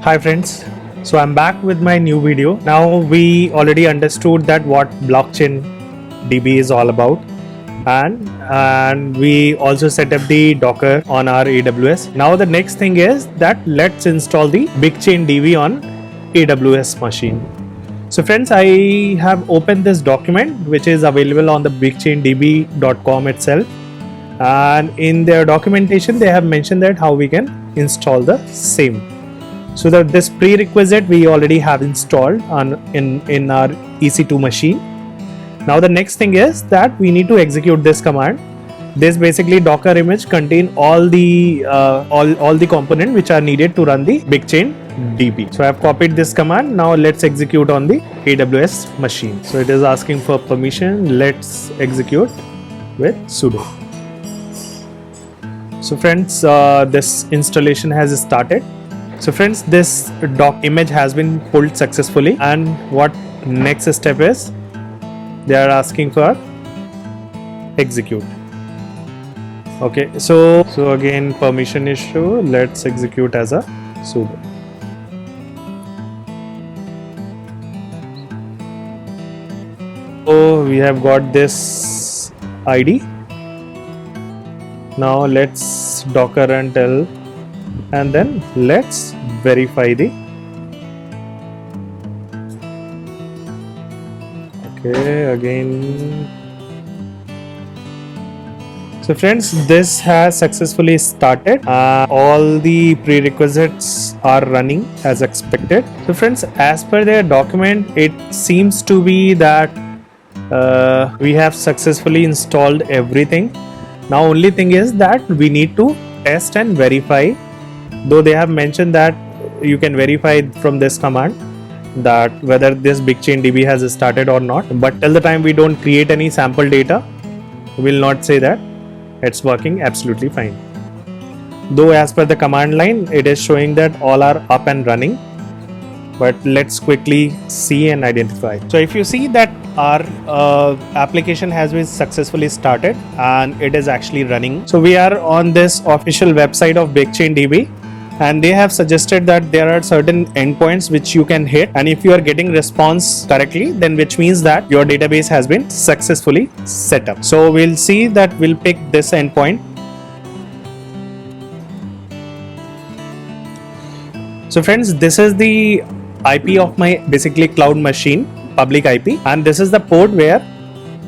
Hi friends, so I'm back with my new video. Now we already understood that what blockchain DB is all about, and we also set up the Docker on our AWS. Now the next thing is that let's install the BigChain DB on AWS machine. So friends, I have opened this document which is available on the bigchaindb.com itself, and in their documentation they have mentioned that how we can install the same. So that this prerequisite we already have installed in our EC2 machine. Now the next thing is that we need to execute this command. This basically Docker image contain all the components which are needed to run the BigChain DB. So I have copied this command. Now let's execute on the AWS machine. So it is asking for permission. Let's execute with sudo. So friends, this installation has started. So friends, this doc image has been pulled successfully, and what next step is, they are asking for execute. Okay, so again permission issue. Let's execute as a sudo. So we have got this ID. Now let's docker and tell, and then let's verify the again. So friends, this has successfully started. All the prerequisites are running as expected. So friends, as per their document, it seems to be that we have successfully installed everything. Now only thing is that we need to test and verify, though they have mentioned that you can verify from this command that whether this BigChain DB has started or not, but till the time we don't create any sample data, we will not say that it's working absolutely fine. Though as per the command line it is showing that all are up and running, but let's quickly see and identify. So if you see that our application has been successfully started and it is actually running. So we are on this official website of BigChain DB, and they have suggested that there are certain endpoints which you can hit, and if you are getting response correctly, then which means that your database has been successfully set up. So we'll see that we'll pick this endpoint. So friends, this is the IP of my basically cloud machine, public IP, and this is the port where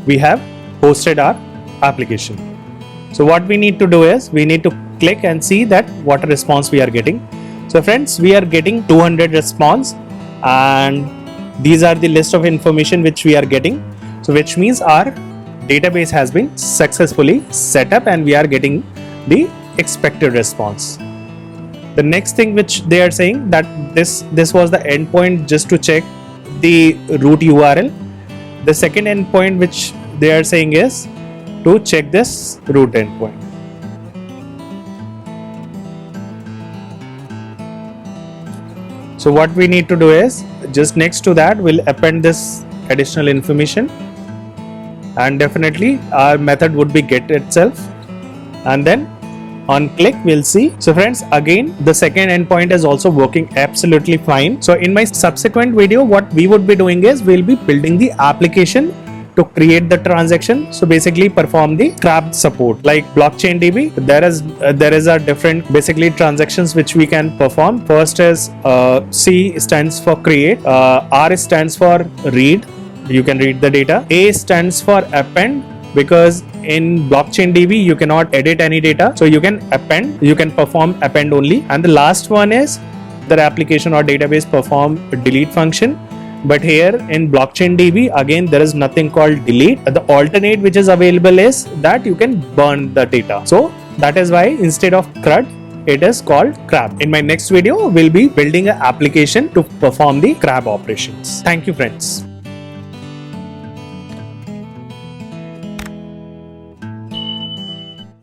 we have hosted our application. So what we need to do is we need to click and see that what response we are getting. So friends, we are getting 200 response, and these are the list of information which we are getting. So which means our database has been successfully set up and we are getting the expected response. The next thing which they are saying that this was the endpoint just to check the root URL. The second endpoint which they are saying is to check this root endpoint. So what we need to do is just next to that we'll append this additional information, and definitely our method would be get itself, and then on click we'll see. So friends, again the second endpoint is also working absolutely fine. So in my subsequent video what we would be doing is we'll be building the application to create the transaction. So basically perform the CRAB support like blockchain DB. There is a different basically transactions which we can perform. First is C stands for create, R stands for read, you can read the data, A stands for append, because in blockchain DB you cannot edit any data, so you can append, you can perform append only, and the last one is the application or database perform delete function. But here in blockchain DB again there is nothing called delete. The alternate which is available is that you can burn the data. So that is why instead of CRUD it is called CRAB. In my next video we'll be building an application to perform the CRAB operations. Thank you friends.